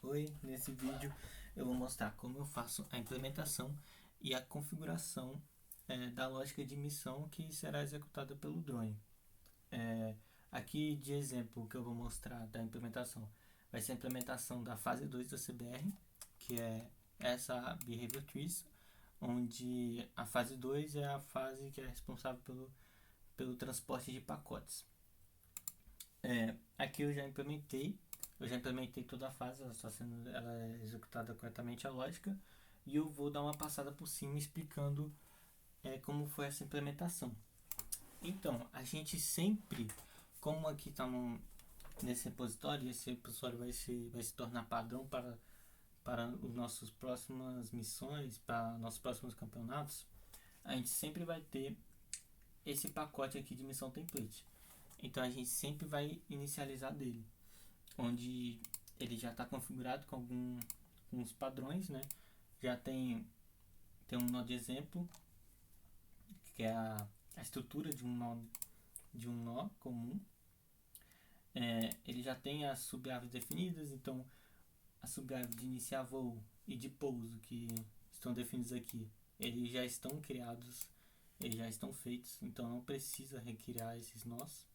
Oi, nesse vídeo eu vou mostrar como eu faço a implementação e a configuração da lógica de missão que será executada pelo drone. Aqui de exemplo que eu vou mostrar da implementação vai ser a implementação da fase 2 da CBR, que é essa Behavior Trees, onde a fase 2 é a fase que é responsável pelo transporte de pacotes. Aqui eu já implementei toda a fase, ela é executada corretamente a lógica, e eu vou dar uma passada por cima explicando como foi essa implementação. Então, a gente sempre, como aqui está nesse repositório, esse repositório vai se tornar padrão para as nossas próximas missões, para nossos próximos campeonatos, a gente sempre vai ter esse pacote aqui de missão template. Então a gente sempre vai inicializar dele, onde ele já está configurado com alguns padrões, né? Já tem um nó de exemplo, que é a estrutura de um nó comum. Ele já tem as sub-aves definidas, então a sub-ave de iniciar voo e de pouso que estão definidos aqui, eles já estão criados, eles já estão feitos, então não precisa recriar esses nós.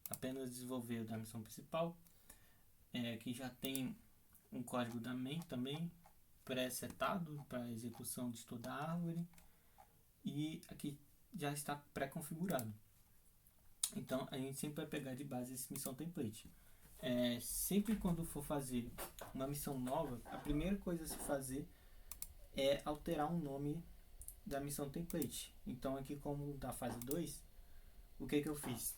Apenas desenvolver o da missão principal, que já tem um código da main também pré-setado para execução de toda a árvore, e aqui já está pré-configurado. Então a gente sempre vai pegar de base esse missão template. Sempre quando for fazer uma missão nova, a primeira coisa a se fazer é alterar o nome da missão template. Então aqui, como da fase 2, o que eu fiz?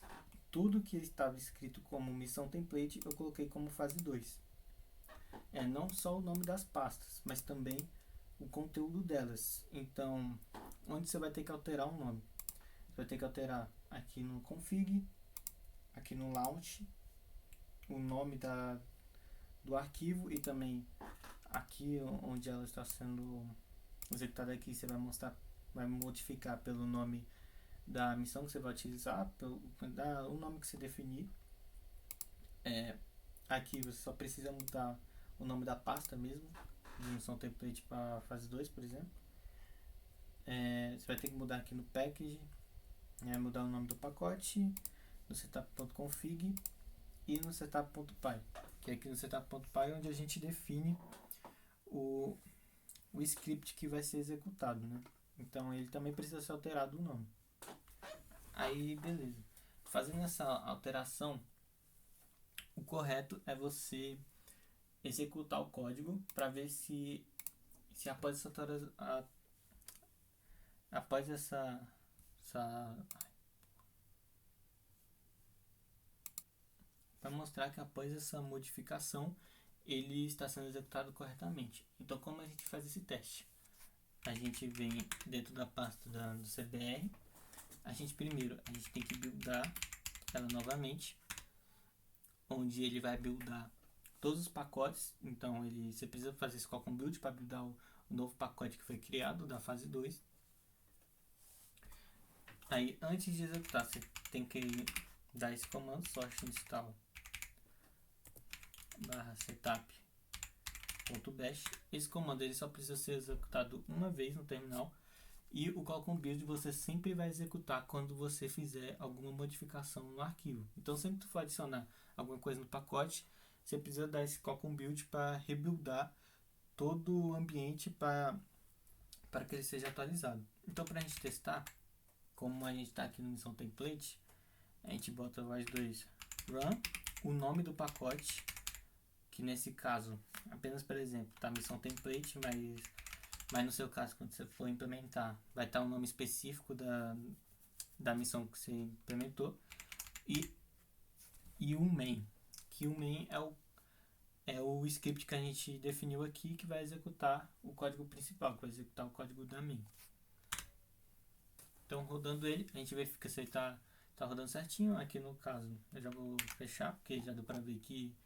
Tudo que estava escrito como missão template eu coloquei como fase 2. Não só o nome das pastas, mas também o conteúdo delas. Então, onde você vai ter que alterar o nome? Você vai ter que alterar aqui no config, aqui no launch, o nome do arquivo, e também aqui onde ela está sendo executada, aqui você vai modificar pelo nome da missão que você vai utilizar, o nome que você definir. Aqui você só precisa mudar o nome da pasta mesmo, de missão template para fase 2, por exemplo. Você vai ter que mudar aqui no package, mudar o nome do pacote, no setup.config e no setup.py, que é aqui no setup.py onde a gente define o script que vai ser executado, né? Então ele também precisa ser alterado o nome. Aí beleza, fazendo essa alteração, o correto é você executar o código para ver se após para mostrar que após essa modificação ele está sendo executado corretamente. Então, como a gente faz esse teste? A gente vem dentro da pasta do CBR, a gente tem que buildar ela novamente, onde ele vai buildar todos os pacotes. Então você precisa fazer esse call com build para buildar o novo pacote que foi criado da fase 2. Aí, antes de executar, você tem que dar esse comando source install /setup.bash. Esse comando ele só precisa ser executado uma vez no terminal, e o call com build você sempre vai executar quando você fizer alguma modificação no arquivo. Então, sempre que tu for adicionar alguma coisa no pacote, você precisa dar esse call com build para rebuildar todo o ambiente para que ele seja atualizado. Então, para a gente testar, como a gente está aqui no missão template, a gente bota voz 2 run, o nome do pacote, que nesse caso, apenas por exemplo, tá missão template, mas no seu caso, quando você for implementar, vai estar um nome específico da missão que você implementou, e o main, que o main é o script que a gente definiu aqui, que vai executar o código principal, que vai executar o código da main. Então, rodando ele, a gente verifica se ele tá rodando certinho. Aqui no caso, eu já vou fechar, porque já deu para ver que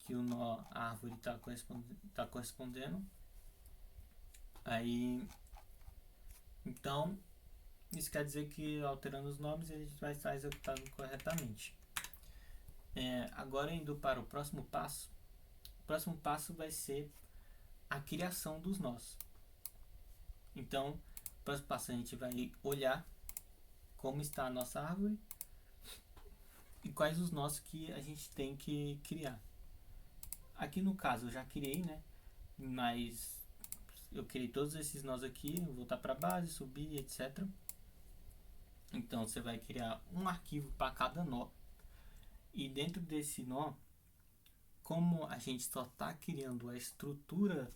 o nó, a árvore tá correspondendo. Aí, então, isso quer dizer que alterando os nomes ele vai estar executado corretamente. Agora indo para o próximo passo. O próximo passo vai ser a criação dos nós. Então, o próximo passo a gente vai olhar como está a nossa árvore e quais os nós que a gente tem que criar. Aqui no caso eu já criei, né? Mas eu criei todos esses nós aqui, vou voltar para a base, subir, etc. Então você vai criar um arquivo para cada nó. E dentro desse nó, como a gente só está criando a estrutura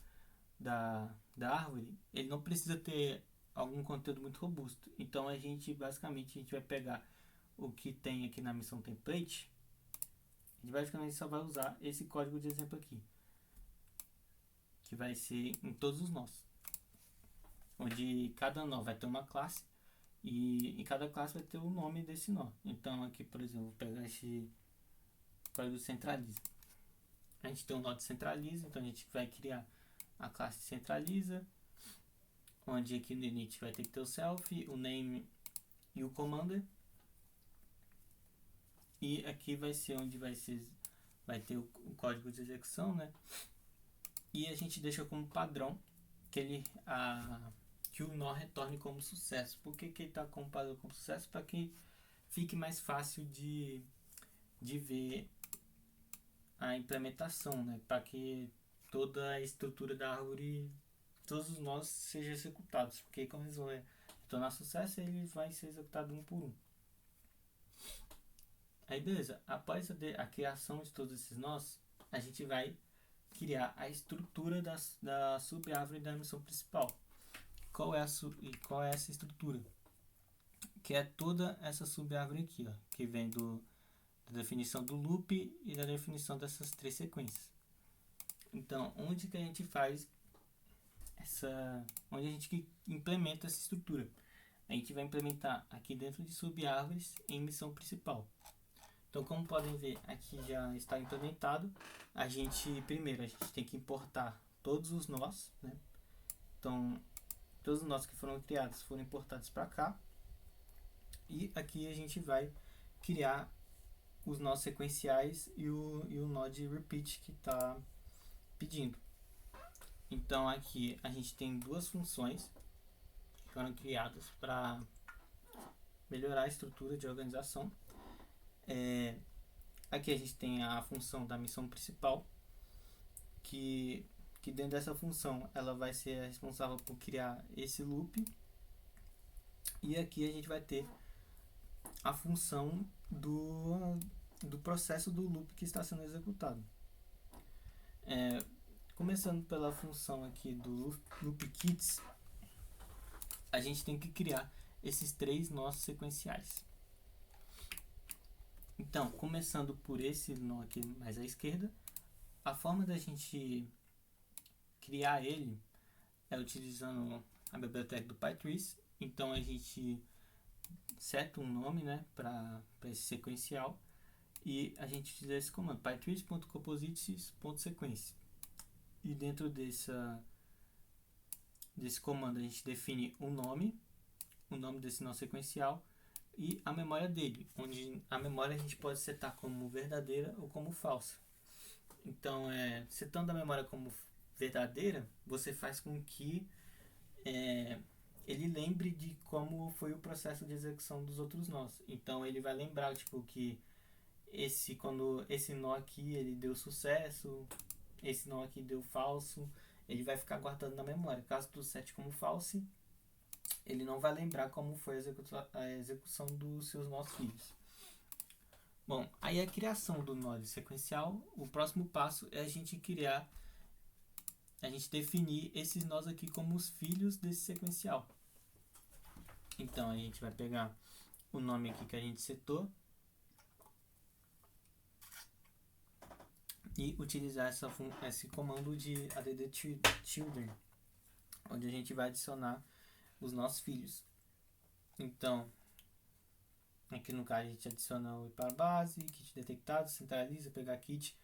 da árvore, ele não precisa ter algum conteúdo muito robusto. Então a gente basicamente vai pegar o que tem aqui na missão template. A gente basicamente só vai usar esse código de exemplo aqui, que vai ser em todos os nós, onde cada nó vai ter uma classe e em cada classe vai ter o nome desse nó. Então aqui, por exemplo, vou pegar esse código centraliza. A gente tem um nó de centraliza, então a gente vai criar a classe centraliza, onde aqui no init vai ter que ter o self, o name e o commander. E aqui vai ser onde vai ter o código de execução, né? E a gente deixa como padrão que o nó retorne como sucesso. Por que ele está como padrão como sucesso? Para que fique mais fácil de ver a implementação, né? Para que toda a estrutura da árvore, todos os nós sejam executados. Porque como eles vão retornar sucesso, ele vai ser executado um por um. Aí beleza, após a criação de todos esses nós, a gente vai criar a estrutura da sub-árvore da missão principal. Qual é essa estrutura? Que é toda essa sub-árvore aqui, ó, que vem da definição do loop e da definição dessas três sequências. Então, onde que a gente faz onde a gente implementa essa estrutura? A gente vai implementar aqui dentro de sub-árvores em missão principal. Então, como podem ver, aqui já está implementado. Primeiro a gente tem que importar todos os nós, né? Então, todos os nós que foram criados foram importados para cá. E aqui a gente vai criar os nós sequenciais e o nó de repeat que está pedindo. Então, aqui a gente tem duas funções que foram criadas para melhorar a estrutura de organização. Aqui a gente tem a função da missão principal, que dentro dessa função ela vai ser responsável por criar esse loop. E aqui a gente vai ter a função do processo do loop que está sendo executado. Começando pela função aqui do loop kits, a gente tem que criar esses três nós sequenciais. Então, começando por esse nó aqui mais à esquerda, a forma da gente criar ele é utilizando a biblioteca do PyTrees. Então, a gente seta um nome, né, para esse sequencial e a gente utiliza esse comando, pytrees.composites.sequence. E dentro desse comando a gente define o nome desse nó sequencial e a memória dele, onde a memória a gente pode setar como verdadeira ou como falsa. Então, setando a memória como verdadeira, você faz com que ele lembre de como foi o processo de execução dos outros nós. Então, ele vai lembrar que quando esse nó aqui ele deu sucesso, esse nó aqui deu falso, ele vai ficar guardando na memória. Caso tu sete como false, ele não vai lembrar como foi a execução dos seus nós filhos. Bom, aí a criação do nó sequencial, o próximo passo é a gente definir esses nós aqui como os filhos desse sequencial. Então, a gente vai pegar o nome aqui que a gente setou e utilizar esse comando de addchildren, onde a gente vai adicionar os nossos filhos. Então, aqui no caso a gente adiciona o para base, kit detectado, centraliza, pegar kit,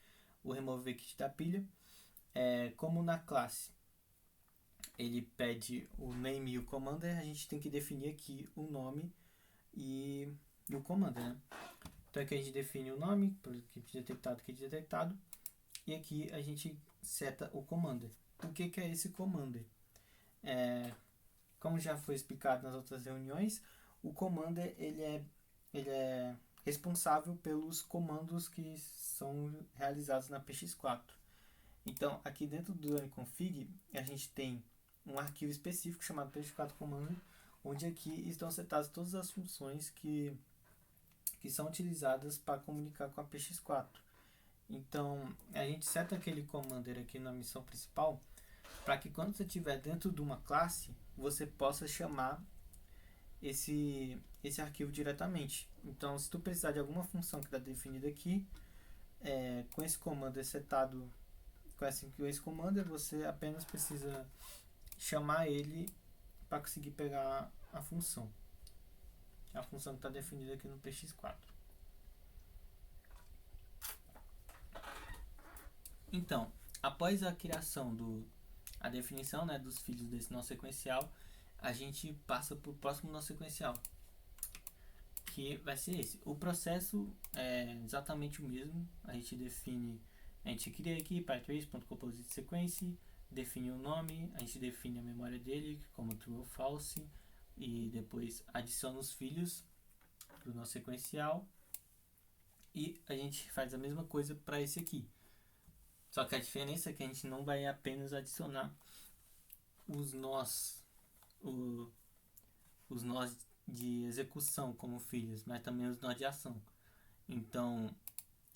o remover kit da pilha. Como na classe ele pede o name e o commander, a gente tem que definir aqui o nome e o commander, né? Então aqui a gente define o nome, por kit detectado, e aqui a gente seta o commander. O que é esse commander? Como já foi explicado nas outras reuniões, o commander ele é responsável pelos comandos que são realizados na PX4. Então, aqui dentro do runConfig, a gente tem um arquivo específico chamado px4 commander, onde aqui estão setadas todas as funções que são utilizadas para comunicar com a PX4. Então, a gente seta aquele commander aqui na missão principal para que quando você estiver dentro de uma classe, você possa chamar esse arquivo diretamente. Então, se tu precisar de alguma função que está definida aqui, com esse comando setado, com esse comando, você apenas precisa chamar ele para conseguir pegar a função. A função que está definida aqui no PX4. Então, após a criação a definição, né, dos filhos desse nó sequencial, a gente passa para o próximo nó sequencial, que vai ser esse. O processo é exatamente o mesmo. A gente cria aqui pytrace.compositeSequence, define o nome, a gente define a memória dele como true ou false, e depois adiciona os filhos do nó sequencial, e a gente faz a mesma coisa para esse aqui. Só que a diferença é que a gente não vai apenas adicionar os nós de execução como filhos, mas também os nós de ação. Então,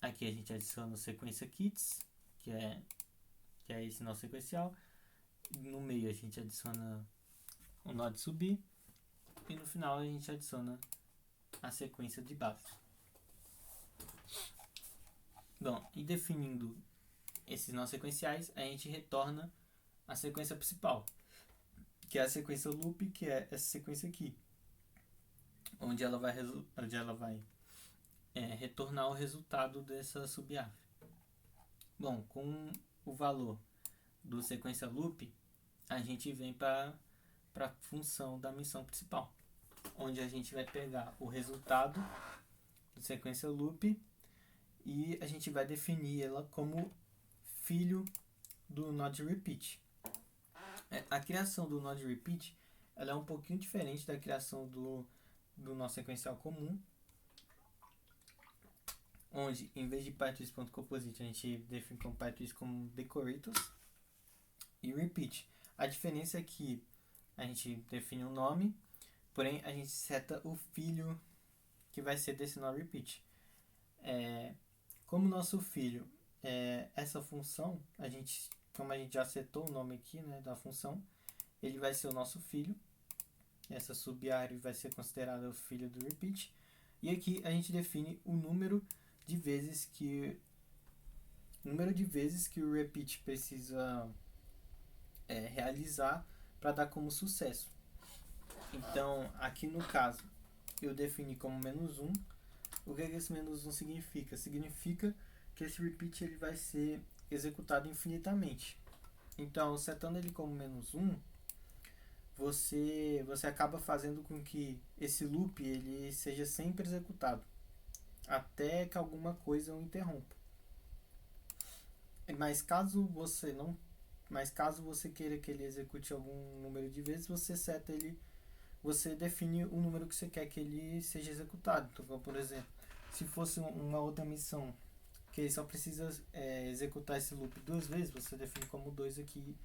aqui a gente adiciona a sequência kits, que é esse nó sequencial. No meio a gente adiciona o nó de subir, e no final a gente adiciona a sequência de base. Bom, e definindo esses nós sequenciais, a gente retorna a sequência principal, que é a sequência loop, que é essa sequência aqui, onde ela vai retornar o resultado dessa sub-array. Bom, com o valor do sequência loop, a gente vem para a função da missão principal, onde a gente vai pegar o resultado do sequência loop e a gente vai definir ela como filho do node repeat. A criação do node repeat ela é um pouquinho diferente da criação do nó sequencial comum, onde em vez de pytrace.composite a gente define como pytrace como decorators e repeat. A diferença é que a gente define um nome, porém a gente seta o filho que vai ser desse nó repeat. Como nosso filho é essa função, como a gente já setou o nome aqui, né, da função, ele vai ser o nosso filho. Essa sub-array vai ser considerada o filho do repeat. E aqui a gente define o número de vezes que o repeat precisa realizar para dar como sucesso. Então, aqui no caso, eu defini como -1. O que esse -1 significa? Significa que esse repeat ele vai ser executado infinitamente. Então, setando ele como -1, você acaba fazendo com que esse loop ele seja sempre executado, até que alguma coisa o interrompa. Mas caso você queira que ele execute algum número de vezes, você define o número que você quer que ele seja executado. Então, por exemplo, se fosse uma outra missão que ele só precisa executar esse loop 2 vezes, você define como 2 aqui,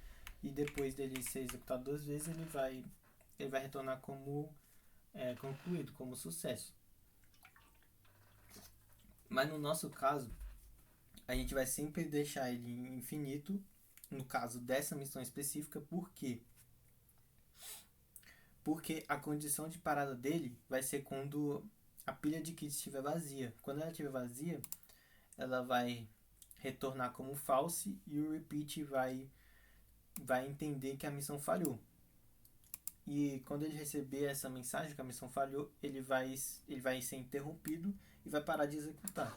e depois dele ser executado 2 vezes, ele vai retornar como concluído, como sucesso. Mas no nosso caso, a gente vai sempre deixar ele infinito, no caso dessa missão específica. Por quê? Porque a condição de parada dele vai ser quando a pilha de kits estiver vazia. Quando ela estiver vazia, ela vai retornar como false, e o repeat vai entender que a missão falhou. E quando ele receber essa mensagem que a missão falhou, ele vai ser interrompido e vai parar de executar.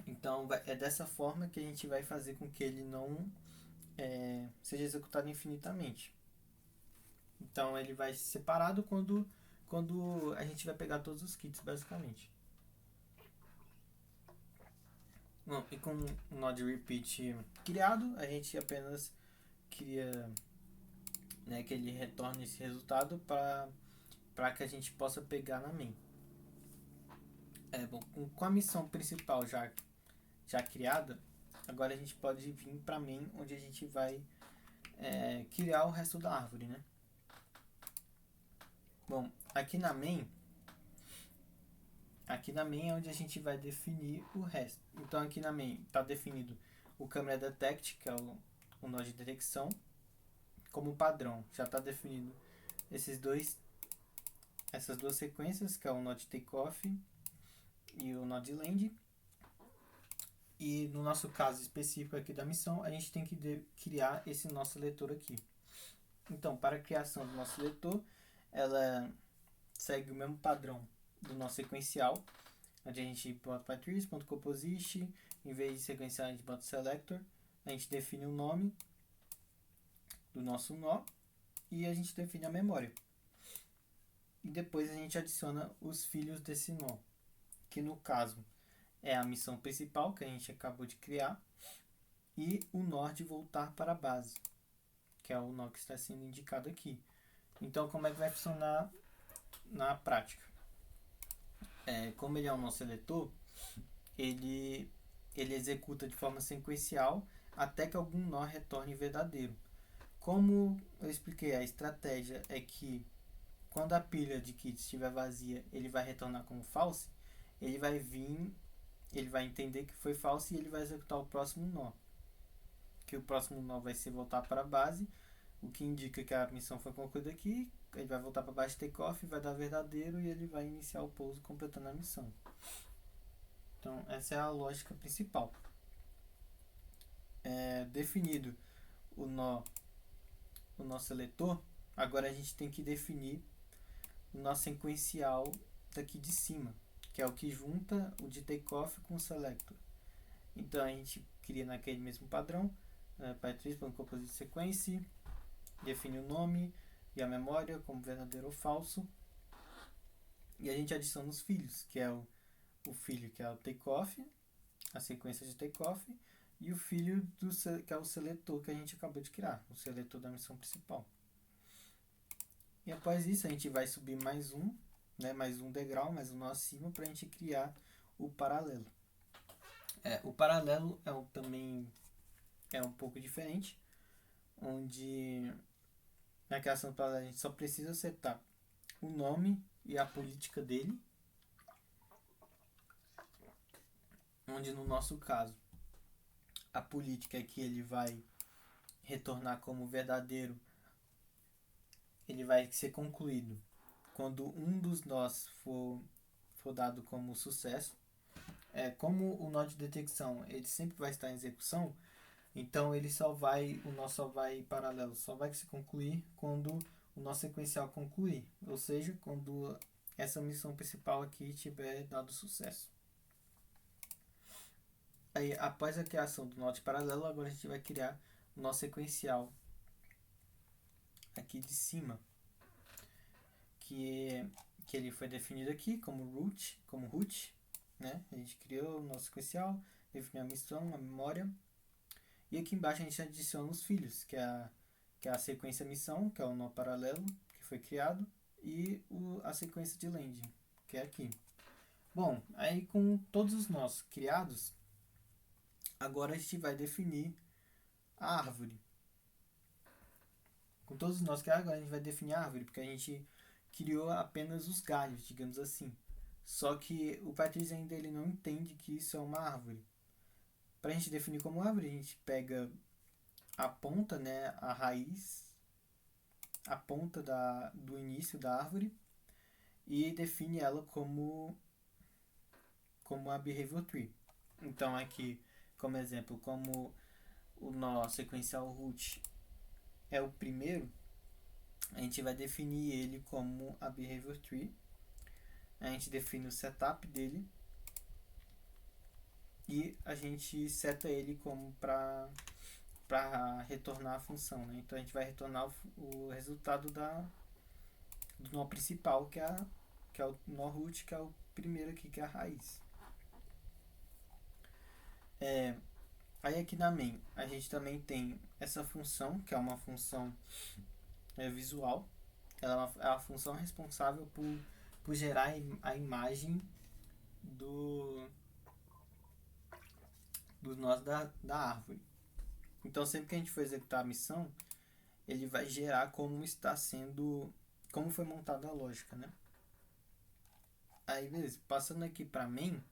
Então é dessa forma que a gente vai fazer com que ele não seja executado infinitamente. Então ele vai ser separado quando a gente vai pegar todos os kits, basicamente. Bom, e com o nó de repeat criado, a gente apenas cria, né, que ele retorne esse resultado para que a gente possa pegar na main. Bom, com a missão principal já criada, agora a gente pode vir para main, onde a gente vai criar o resto da árvore, né? Bom, aqui na main é onde a gente vai definir o resto. Então aqui na main está definido o camera detect, que é o nó de detecção, como padrão. Já está definido essas duas sequências, que é o nó de takeoff e o nó de land. E no nosso caso específico aqui da missão, a gente tem que criar esse nosso seletor aqui. Então, para a criação do nosso seletor, ela segue o mesmo padrão do nosso sequencial, onde a gente bota patrice.composition, em vez de sequencial a gente bota selector, a gente define o nome do nosso nó e a gente define a memória. E depois a gente adiciona os filhos desse nó, que no caso é a missão principal que a gente acabou de criar e o nó de voltar para a base, que é o nó que está sendo indicado aqui. Então, como é que vai funcionar na prática? Como ele é um nó seletor, ele executa de forma sequencial até que algum nó retorne verdadeiro. Como eu expliquei, a estratégia é que quando a pilha de kits estiver vazia, ele vai retornar como false, ele vai entender que foi false e ele vai executar o próximo nó. Que o próximo nó vai ser voltar para a base, o que indica que a missão foi concluída aqui. Ele vai voltar para a base de takeoff, vai dar verdadeiro e ele vai iniciar o pouso completando a missão. Então, essa é a lógica principal. Definido o nó seletor, agora a gente tem que definir o nó sequencial daqui de cima, que é o que junta o de takeoff com o selector. Então a gente cria naquele mesmo padrão, patrice.composite sequence, define o nome e a memória como verdadeiro ou falso, e a gente adiciona os filhos, que é o filho que é o takeoff, a sequência de takeoff, e o filho que é o seletor que a gente acabou de criar, o seletor da missão principal. E após isso a gente vai subir mais um degrau, mais um nó acima, para a gente criar o paralelo. O paralelo também é um pouco diferente, onde na criação do paralelo a gente só precisa setar o nome e a política dele, onde no nosso caso a política é que ele vai retornar como verdadeiro, ele vai ser concluído quando um dos nós for dado como sucesso. Como o nó de detecção ele sempre vai estar em execução, então o nó paralelo só vai se concluir quando o nó sequencial concluir, ou seja, quando essa missão principal aqui tiver dado sucesso. Aí, após a criação do nó de paralelo, agora a gente vai criar o nó sequencial aqui de cima, que ele foi definido aqui como root, né? A gente criou o nó sequencial, definiu a missão, a memória, e aqui embaixo a gente adiciona os filhos, que é a sequência missão, que é o nó paralelo que foi criado, e a sequência de landing, que é aqui. Bom, aí com todos os nós criados, agora a gente vai definir a árvore. Com todos os nós criados, agora a gente vai definir a árvore, porque a gente criou apenas os galhos, digamos assim. Só que o Patrice ainda ele não entende que isso é uma árvore. Para a gente definir como árvore, a gente pega a ponta, né, a raiz, a ponta do início da árvore e define ela como a behavior tree. Então aqui, como exemplo, como o nó sequencial root é o primeiro, a gente vai definir ele como a behavior tree. A gente define o setup dele e a gente seta ele como para retornar a função, né? Então a gente vai retornar o resultado do nó principal, que é o nó root, que é o primeiro aqui, que é a raiz. Aí aqui na main a gente também tem essa função, que é uma função visual. Ela é a função responsável por gerar a imagem do, dos nós da árvore. Então sempre que a gente for executar a missão, ele vai gerar como está sendo, como foi montada a lógica, né? Aí beleza, passando aqui para main,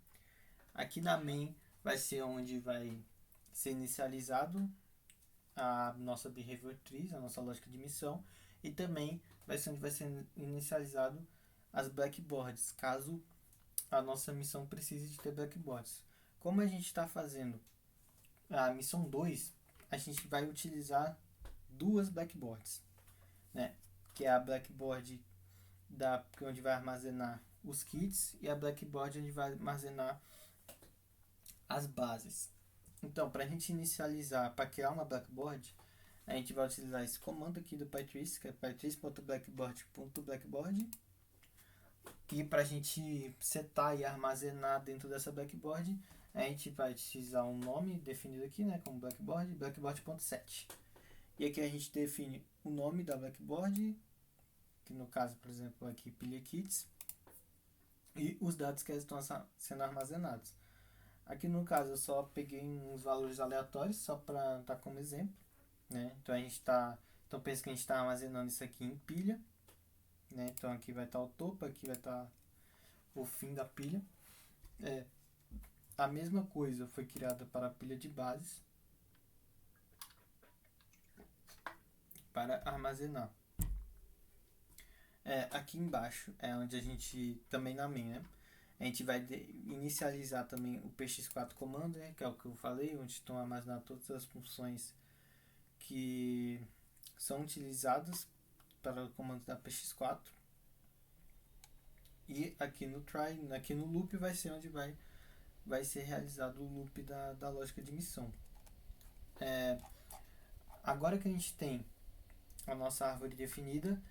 aqui na main vai ser onde vai ser inicializado a nossa behavior trees, a nossa lógica de missão, e também vai ser onde vai ser inicializado as blackboards, caso a nossa missão precise de ter blackboards. Como a gente está fazendo a missão 2, a gente vai utilizar duas blackboards, né? Que é a blackboard onde vai armazenar os kits e a blackboard onde vai armazenar as bases. Então, para a gente inicializar, para criar uma blackboard, a gente vai utilizar esse comando aqui do pytrace, que é pytrace.blackboard.blackboard. E para a gente setar e armazenar dentro dessa blackboard, a gente vai utilizar um nome definido aqui, né, como blackboard, blackboard.set. E aqui a gente define o nome da blackboard, que no caso, por exemplo, aqui pilha kits, e os dados que estão sendo armazenados. Aqui no caso eu só peguei uns valores aleatórios só para estar como exemplo, né? Então pensa que a gente está armazenando isso aqui em pilha, né? Então aqui vai estar o topo, aqui vai estar o fim da pilha. A mesma coisa foi criada para a pilha de bases para armazenar. Aqui embaixo é onde a gente também na main, né? A gente vai inicializar também o px4 comando, né? Que é o que eu falei, onde estão armazenadas todas as funções que são utilizadas para o comando da px4. E aqui no try, aqui no loop vai ser onde vai ser realizado o loop da lógica de missão. Agora que a gente tem a nossa árvore definida,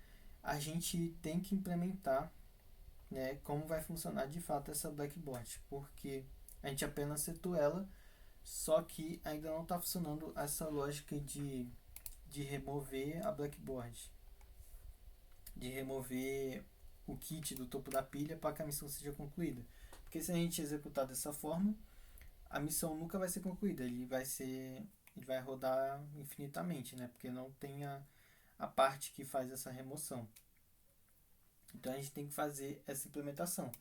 a gente tem que implementar, né, como vai funcionar de fato essa blackboard, porque a gente apenas setou ela, só que ainda não está funcionando essa lógica de remover a blackboard, de remover o kit do topo da pilha para que a missão seja concluída. Porque se a gente executar dessa forma, a missão nunca vai ser concluída, ele vai rodar infinitamente, né? Porque não tem a parte que faz essa remoção. Então a gente tem que fazer essa implementação.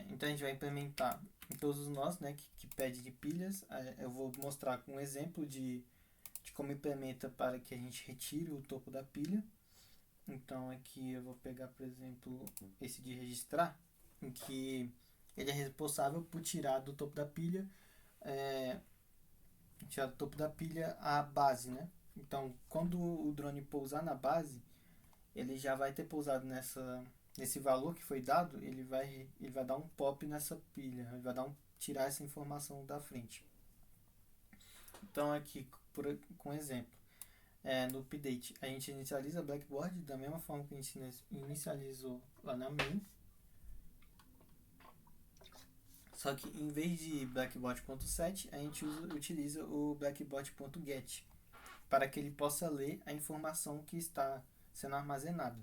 Então a gente vai implementar em todos os nós, né, que pede de pilhas. Eu vou mostrar com um exemplo de como implementa para que a gente retire o topo da pilha. Então aqui eu vou pegar, por exemplo, esse de registrar, em que ele é responsável por tirar do topo da pilha, a base, né? Então quando o drone pousar na base, ele já vai ter pousado nesse valor que foi dado, ele vai dar um pop nessa pilha, ele vai tirar essa informação da frente. Então aqui, com exemplo, no update a gente inicializa a blackboard da mesma forma que a gente inicializou lá na main, só que em vez de blackboard.set a gente utiliza o blackboard.get para que ele possa ler a informação que está sendo armazenada.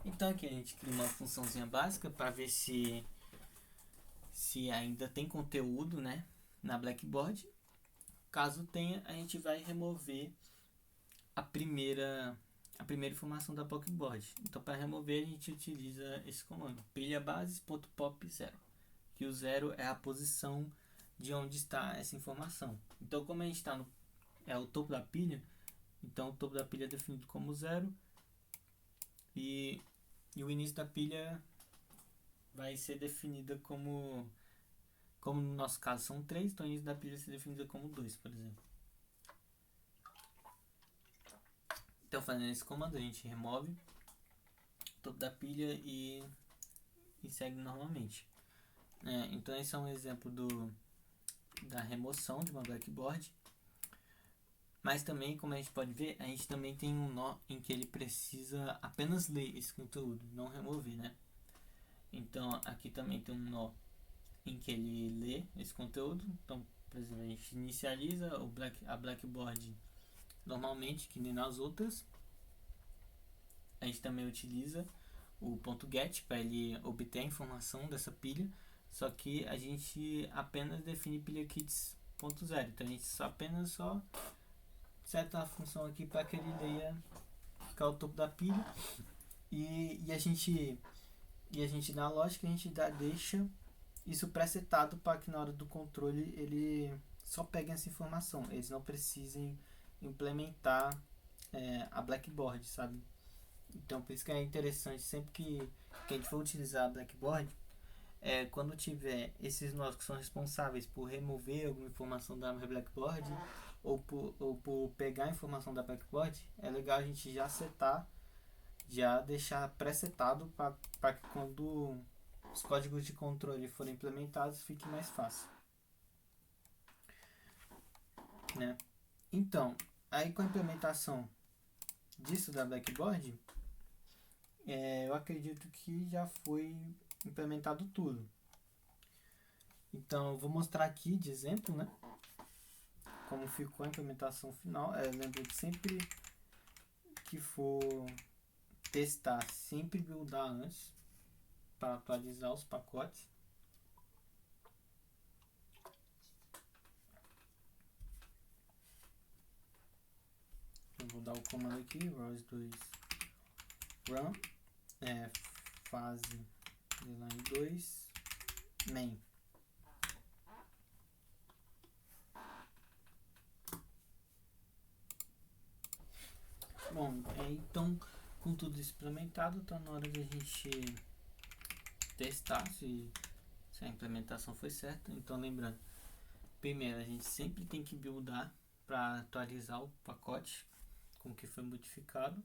Então aqui a gente cria uma funçãozinha básica para ver se ainda tem conteúdo, né, na blackboard. Caso tenha, a gente vai remover a primeira informação da blackboard. Então para remover a gente utiliza esse comando, pilhabases.pop0, que o 0 é a posição de onde está essa informação. Então como a gente está o topo da pilha, então o topo da pilha é definido como 0 e o início da pilha vai ser definida como no nosso caso são 3, então o início da pilha vai ser definida como 2, por exemplo. Então fazendo esse comando a gente remove o topo da pilha e segue normalmente. Então esse é um exemplo da remoção de uma blackboard. Mas também, como a gente pode ver, a gente também tem um nó em que ele precisa apenas ler esse conteúdo, não remover, né? Então aqui também tem um nó em que ele lê esse conteúdo. Então, por exemplo, a gente inicializa a Blackboard normalmente, que nem nas outras. A gente também utiliza o .get para ele obter a informação dessa pilha, só que a gente apenas define pilha kits.0. Então a gente apenas só seta a função aqui para que ele leia ficar o topo da pilha, e a gente na lógica a gente deixa isso pré-setado para que na hora do controle ele só pegue essa informação, eles não precisem implementar a Blackboard, sabe? Então por isso que é interessante sempre que a gente for utilizar a Blackboard, quando tiver esses nós que são responsáveis por remover alguma informação da Blackboard ou por pegar a informação da Blackboard, é legal a gente já setar, já deixar pré-setado para que quando os códigos de controle forem implementados fique mais fácil, né? Então, aí com a implementação disso da Blackboard, eu acredito que já foi implementado tudo. Então, eu vou mostrar aqui de exemplo, né, como ficou a implementação final. Lembra que sempre que for testar, sempre buildar antes para atualizar os pacotes. Eu vou dar o comando aqui, ROS2 run, fase line 2 main. Bom, então com tudo isso implementado, está na hora de a gente testar se a implementação foi certa. Então lembrando, primeiro a gente sempre tem que buildar para atualizar o pacote com o que foi modificado,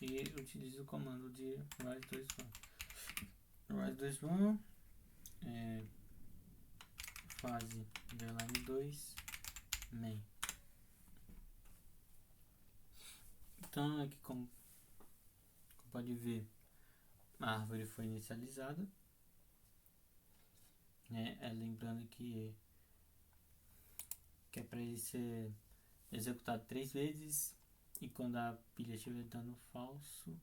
e utilizo o comando de ROS2 run, fase underline 2 main. Então aqui, como pode ver, a árvore foi inicializada, né? Lembrando que é para ele ser executado 3 vezes, e quando a pilha estiver dando falso.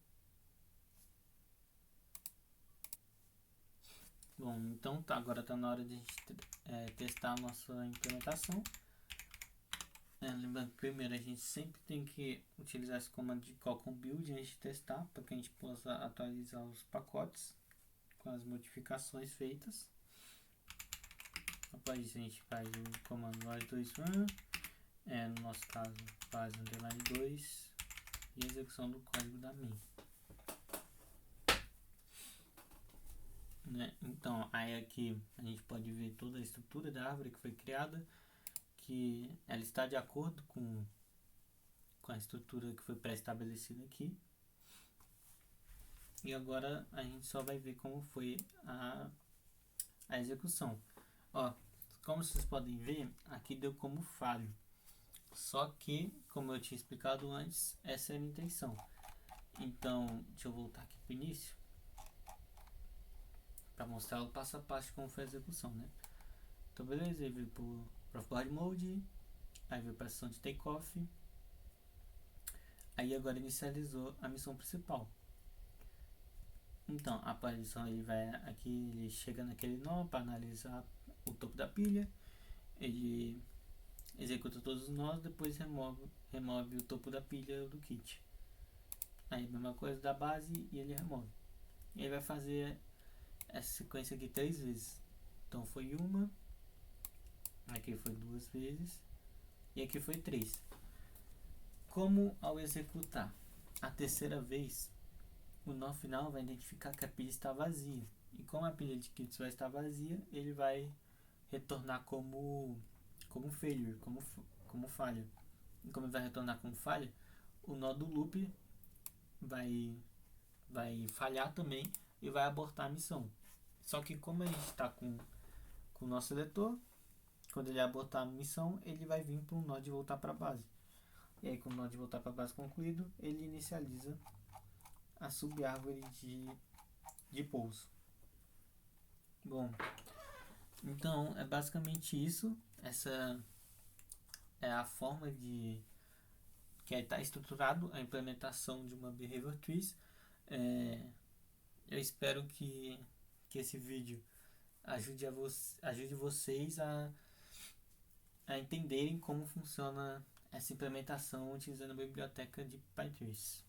Bom, então agora está na hora de a gente testar a nossa implementação. Lembrando que primeiro a gente sempre tem que utilizar esse comando de call com build antes de testar, para que a gente possa atualizar os pacotes com as modificações feitas. Após isso a gente faz o comando ROS2 run, no nosso caso faz underline 2 e a execução do código da main, né? Então aí aqui a gente pode ver toda a estrutura da árvore que foi criada, que ela está de acordo com a estrutura que foi pré-estabelecida aqui. E agora a gente só vai ver como foi a execução. Ó, como vocês podem ver, aqui deu como falho. Só que, como eu tinha explicado antes, essa era a intenção. Então, deixa eu voltar aqui para o início, para mostrar o passo a passo de como foi a execução, né? Então, beleza, aí veio para o board mode, aí veio para a sessão de takeoff, aí agora inicializou a missão principal. Então, a aparição ele vai aqui, ele chega naquele nó para analisar o topo da pilha, ele executa todos os nós, depois remove o topo da pilha do kit. Aí a mesma coisa da base e ele remove. E aí vai fazer essa sequência aqui 3 vezes. Então foi uma, aqui foi 2 vezes e aqui foi 3. Como ao executar a terceira vez, o nó final vai identificar que a pilha está vazia. E como a pilha de kits vai estar vazia, ele vai retornar como failure, como falha. E como ele vai retornar como falha, o nó do loop vai falhar também e vai abortar a missão. Só que como a gente está com o nosso seletor, quando ele abortar a missão, ele vai vir para um nó de voltar para a base. E aí, com o nó de voltar para a base concluído, ele inicializa a sub-árvore de pouso. Bom, então é basicamente isso. Essa é a forma de que está estruturado a implementação de uma Behavior Trees. Eu espero que esse vídeo ajude vocês a entenderem como funciona essa implementação utilizando a biblioteca de PyTrees.